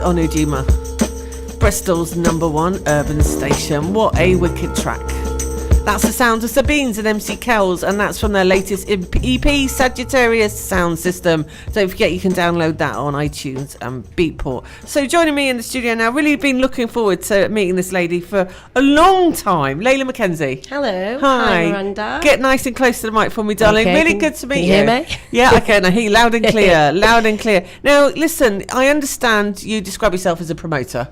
on Ujima, Bristol's #1 urban station. What a wicked track. That's the sound of Sabines and MC Kells, and that's from their latest EP, Sagittarius Sound System. Don't forget you can download that on iTunes and Beatport. So joining me in the studio now, really been looking forward to meeting this lady for a long time, Laila Mckenzie. Hello. Hi. Miranda. Get nice and close to the mic for me, darling. Okay, really good to meet you. Can you hear me? Yeah, I can. I hear you loud and clear, loud and clear. Now, listen, I understand you describe yourself as a promoter.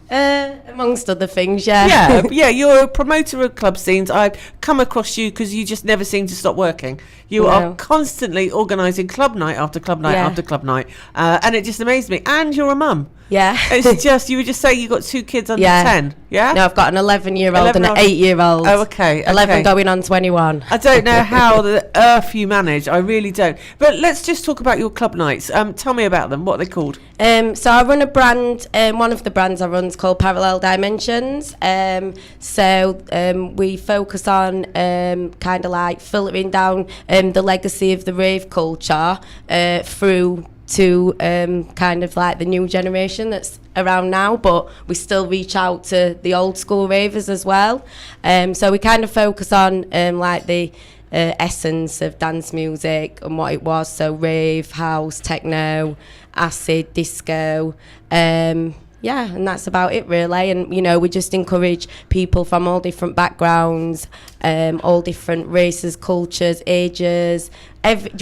Amongst other things, yeah. Yeah, you're a promoter of club scenes. I've come across you because you just never seem to stop working. You are constantly organising club night after club night after club night, and it just amazed me. And you're a mum. Yeah. It's just, you were just saying you got 2 kids under 10, yeah? No, I've got an 11-year-old and an 8-year-old. Oh, okay. 11 going on 21. I don't know how the earth you manage. I really don't. But let's just talk about your club nights. Tell me about them. What are they called? So I run a brand, one of the brands I run is called Parallel Dimensions. We focus on kind of like filtering down the legacy of the rave culture through to kind of like the new generation that's around now, but we still reach out to the old school ravers as well. So we kind of focus on like the essence of dance music and what it was, so rave, house, techno, acid, disco, and that's about it really. And you know, we just encourage people from all different backgrounds, all different races, cultures, ages.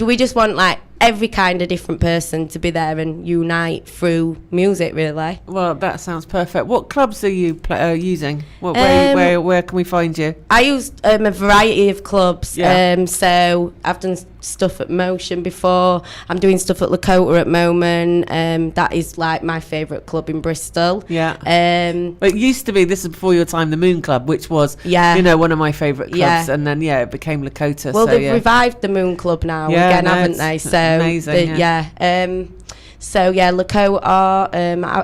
We just want like every kind of different person to be there and unite through music really. Well, that sounds perfect. What clubs are you using? Where can we find you? I use a variety of clubs. Yeah. So I've done stuff at Motion before. I'm doing stuff at Lakota at the moment. That is like my favourite club in Bristol. Yeah. It used to be, this is before your time, the Moon Club, which was one of my favourite clubs, and then it became Lakota. Well, they've revived the Moon Club now again, haven't they? So amazing. Lakota.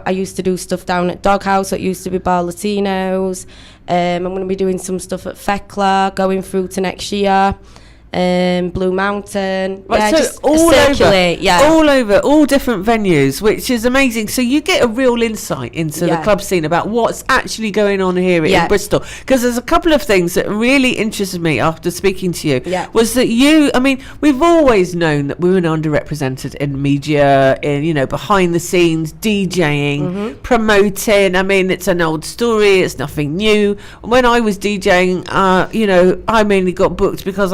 I used to do stuff down at Doghouse. It used to be Bar Latinos. I'm going to be doing some stuff at Fekla going through to next year. Blue Mountain, so all over, all different venues, which is amazing. So you get a real insight into the club scene about what's actually going on here in Bristol. Because there's a couple of things that really interested me after speaking to you. Was that we've always known that women are underrepresented in media, in behind the scenes, DJing, promoting. I mean, it's an old story. It's nothing new. When I was DJing, I mainly got booked because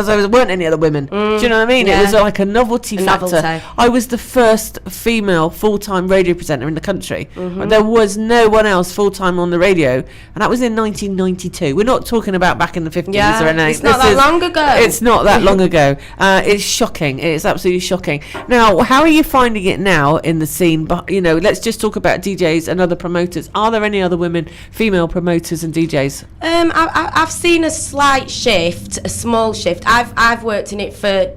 there weren't any other women. Do you know what I mean? It was like a novelty factor. I was the first female full-time radio presenter in the country. There was no one else full-time on the radio, and that was in 1992. We're not talking about back in the 50s or anything. It's not that long ago. It's not that long ago. It's shocking. It's absolutely shocking. Now, how are you finding it now in the scene? But let's just talk about DJs and other promoters. Are there any other women, female promoters and DJs? I've seen a slight shift, a small shift. I've worked in it for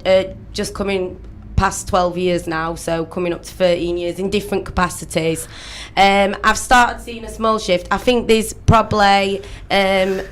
just coming past 12 years now, so coming up to 13 years in different capacities. I've started seeing a small shift. I think there's probably there's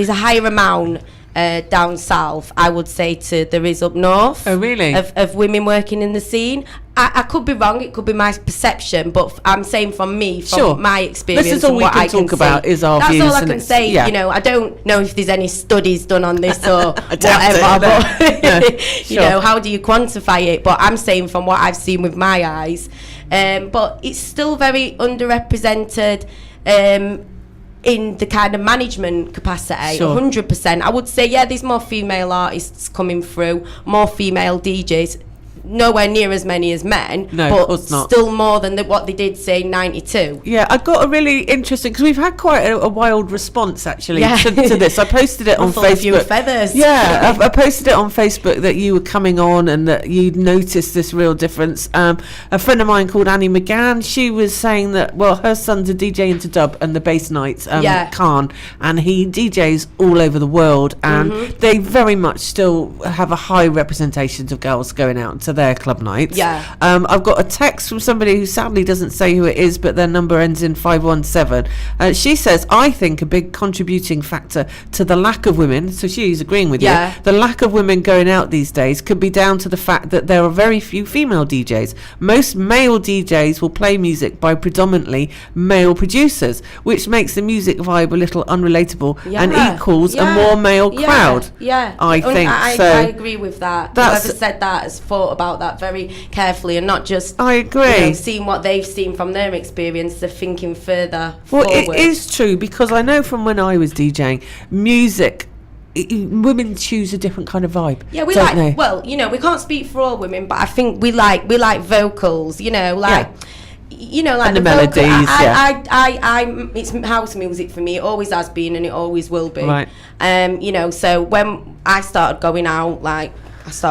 a higher amount down south, I would say, to there is up north. Oh, really? Of women working in the scene. I could be wrong. It could be my perception, but I'm saying from my experience. This is all we can talk about. Is our views. That's all I can say. Yeah. I don't know if there's any studies done on this or whatever. But how do you quantify it? But I'm saying from what I've seen with my eyes, but it's still very underrepresented. In the kind of management capacity, 100%. I would say, there's more female artists coming through, more female DJs. Nowhere near as many as men, but still more than what they did, say, in 92. Yeah, I got a really interesting, because we've had quite a wild response, actually, to this. I posted it on Facebook. A few feathers. Yeah, I posted it on Facebook that you were coming on and that you'd noticed this real difference. A friend of mine called Annie McGann, she was saying that, her son's a DJ into dub and the bass nights, Khan, and he DJs all over the world, and they very much still have a high representation of girls going out to their club nights. Yeah. I've got a text from somebody who sadly doesn't say who it is, but their number ends in 517. She says, I think a big contributing factor to the lack of women, so she's agreeing with you, the lack of women going out these days could be down to the fact that there are very few female DJs. Most male DJs will play music by predominantly male producers, which makes the music vibe a little unrelatable and equals a more male crowd. I think. I agree with that. Whoever said that has thought about that very carefully and not just seeing what they've seen from their experience, they're thinking further forward. It is true, because I know from when I was DJing, music, women choose a different kind of vibe. Yeah, we like they? Well, you know, we can't speak for all women, but I think we like vocals, you know, like you know, like and the melodies. It's house music for me. It always has been, and it always will be. Right. You know, so when I started going out, when I was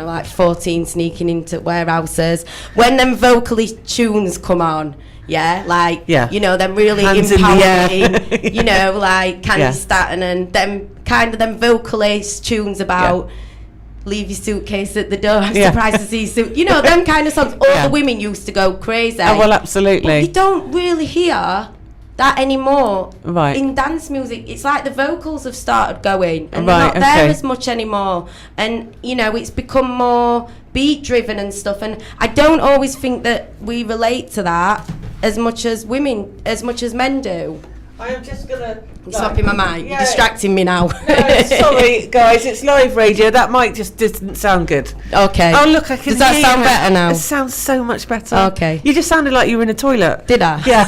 like 14, sneaking into warehouses. When them vocally tunes come on, you know, them really hands empowering, you know, like Candy Staten and them vocalist tunes about. Leave your suitcase at the door. I'm surprised to see you suit. You know, them kind of songs. All the women used to go crazy. Oh, well, absolutely. But you don't really hear that anymore. Right. In dance music, it's like the vocals have started going and they're not there as much anymore. And, you know, it's become more beat driven and stuff. And I don't always think that we relate to that as much as men do. I am just going to... You're stopping my mic. You're distracting me now. No, sorry, guys. It's live radio. That mic just didn't sound good. Okay. Oh, look, I can Does that sound better now? It sounds so much better. Okay. You just sounded like you were in a toilet. Did I? Yeah.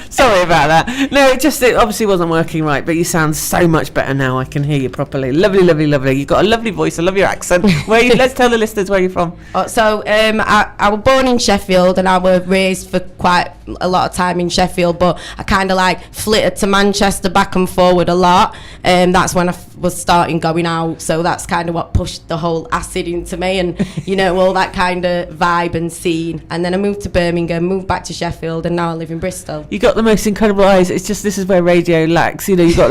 Sorry about that. No, it obviously wasn't working right, but you sound so much better now. I can hear you properly. Lovely, lovely, lovely. You've got a lovely voice. I love your accent. Let's tell the listeners where you're from. So I was born in Sheffield and I was raised for quite a lot of time in Sheffield, but I kind of like flitted to Manchester back and forward a lot. That's when I was starting going out. So that's kind of what pushed the whole acid into me and, you know, all that kind of vibe and scene. And then I moved to Birmingham, moved back to Sheffield, and now I live in Bristol. You got the most incredible eyes. It's just, this is where radio lacks. You know, you've got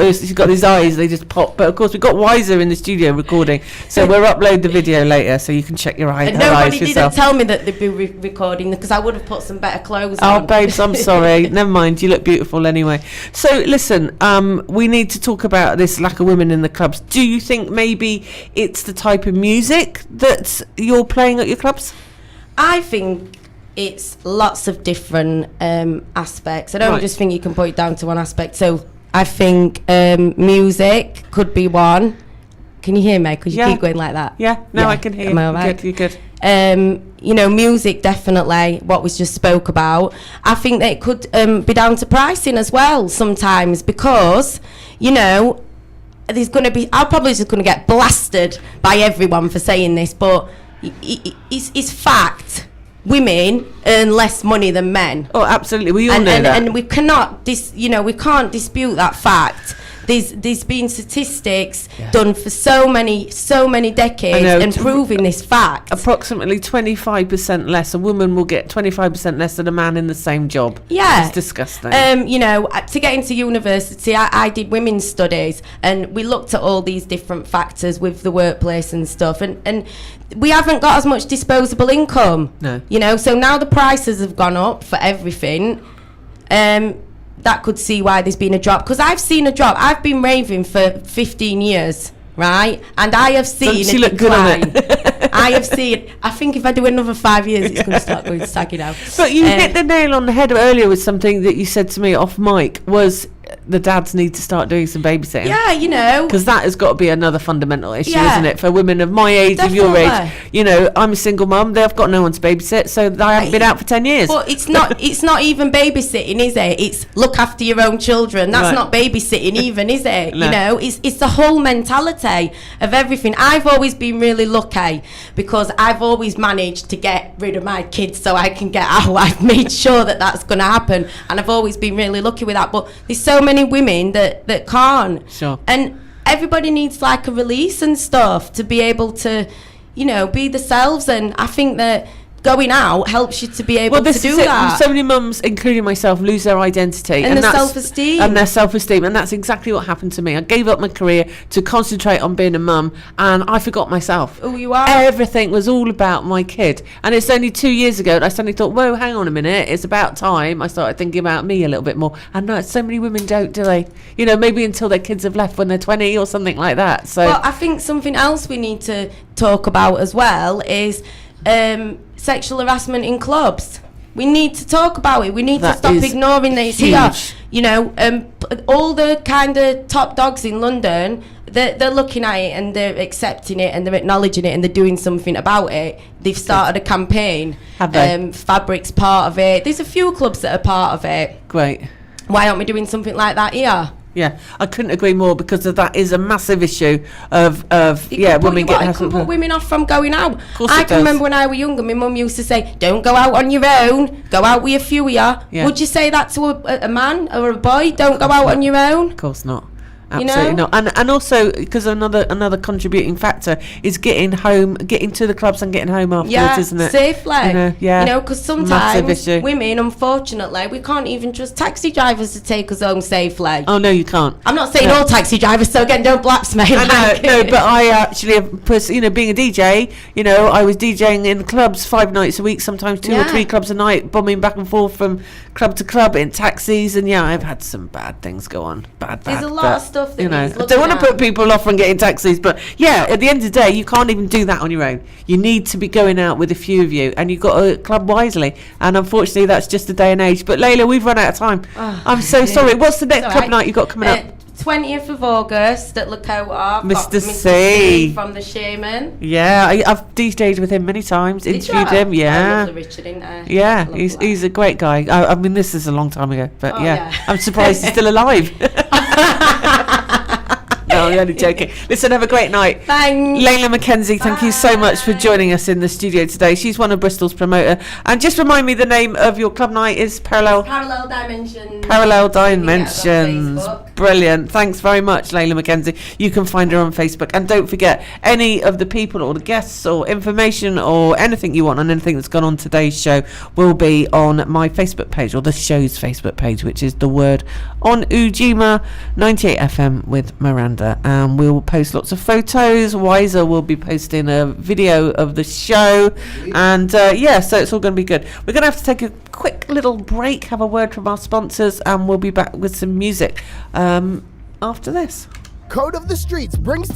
these eyes, they just pop. But of course, we've got Wiser in the studio recording, so we'll upload the video later so you can check your eyes. And nobody didn't tell me that they'd be recording, because I would have put some better clothes on. Oh, babes, I'm sorry. Never mind. You look beautiful anyway. So listen, we need to talk about this lack of women in the clubs. Do you think maybe it's the type of music that you're playing at your clubs? I think it's lots of different aspects. I don't just think you can put it down to one aspect. So I think music could be one. Can you hear me? Because you keep going like that. Yeah, no, I can hear you. Am I all right? You're good. You know, music, definitely, what was just spoke about. I think that it could be down to pricing as well sometimes, because, you know, there's going to be... I'm probably just going to get blasted by everyone for saying this, but it's fact. Women earn less money than men. Oh, absolutely. We all know that. And we cannot, we can't dispute that fact. There's been statistics done for so many decades and proving this fact. Approximately 25% less. A woman will get 25% less than a man in the same job. Yeah. It's disgusting. You know, to get into university, I did women's studies, and we looked at all these different factors with the workplace and stuff, and we haven't got as much disposable income. No. You know, so now the prices have gone up for everything. That could see why there's been a drop, because I've seen a drop. I've been raving for 15 years, right? And I have seen a decline. I have seen. I think if I do another 5 years, it's going to start going saggy now. But you hit the nail on the head earlier with something that you said to me off mic, was the dads need to start doing some babysitting. Yeah, you know. Because that has got to be another fundamental issue, isn't it? For women of my age, Definitely. of your age. You know, I'm a single mum. They've got no one to babysit, so I haven't been out for 10 years. But it's not even babysitting, is it? It's look after your own children. That's not babysitting even, is it? No. You know, it's the whole mentality of everything. I've always been really lucky because I've always managed to get rid of my kids so I can get out. I've made sure that that's going to happen, and I've always been really lucky with that. But there's so many women that can't. Sure. And everybody needs like a release and stuff to be able to, you know, be themselves. And I think that going out helps you to be able to do that. So many mums, including myself, lose their identity and their self-esteem. And that's exactly what happened to me. I gave up my career to concentrate on being a mum, and I forgot myself. Who you are. Everything was all about my kid. And it's only 2 years ago that I suddenly thought, whoa, hang on a minute, it's about time I started thinking about me a little bit more. And no, so many women don't, do they? You know, maybe until their kids have left when they're 20 or something like that. So, well, I think something else we need to talk about as well is sexual harassment in clubs. We need to talk about it. We need to stop ignoring that it's here. You know, all the kind of top dogs in London, they're looking at it and they're accepting it and they're acknowledging it and they're doing something about it. They've started a campaign. Have they? Fabric's part of it. There's a few clubs that are part of it. Great. Why aren't we doing something like that here? Yeah, I couldn't agree more, because that is a massive issue of women getting. It can put women off from going out. I can remember when I was younger, my mum used to say, "Don't go out on your own. Go out with a few of you." Yeah. Would you say that to a man or a boy? Don't go out on your own. Of course not. Absolutely not. And also, because another contributing factor is getting to the clubs and getting home afterwards, isn't it? Safely. You know, because sometimes women, unfortunately, we can't even trust taxi drivers to take us home safely. Oh no, you can't. I'm not saying all taxi drivers, so again, don't blaspheme. No, but I actually, being a DJ, I was DJing in clubs 5 nights a week, sometimes 2 or 3 clubs a night, bombing back and forth from club to club in taxis, and I've had some bad things go on. There's a lot of stuff that I don't want to put people off from getting taxis, but at the end of the day, you can't even do that on your own. You need to be going out with a few of you, and you've got to club wisely, and unfortunately that's just the day and age. But Laila, we've run out of time. I'm so sorry. What's the next club night you've got coming up? 20th of August at Lakota. Mr. C from the Shaman. Yeah, I've DJ'd with him many times, interviewed him. Yeah, I love Richard, didn't I? Yeah, he's a great guy. I mean, this is a long time ago, but I'm surprised he's still alive. No, I'm only joking. Listen, have a great night. Thanks. Laila Mckenzie, thank you so much for joining us in the studio today. She's one of Bristol's promoter. And just remind me, the name of your club night is Parallel Dimensions. Parallel Dimensions. Brilliant. Thanks very much, Laila Mckenzie. You can find her on Facebook. And don't forget, any of the people or the guests or information or anything you want on anything that's gone on today's show will be on my Facebook page, or the show's Facebook page, which is The Word on Ujima 98 FM with Miranda. And we'll post lots of photos. Wiser will be posting a video of the show. And so it's all going to be good. We're going to have to take a quick little break, have a word from our sponsors, and we'll be back with some music after this. Code of the Streets brings to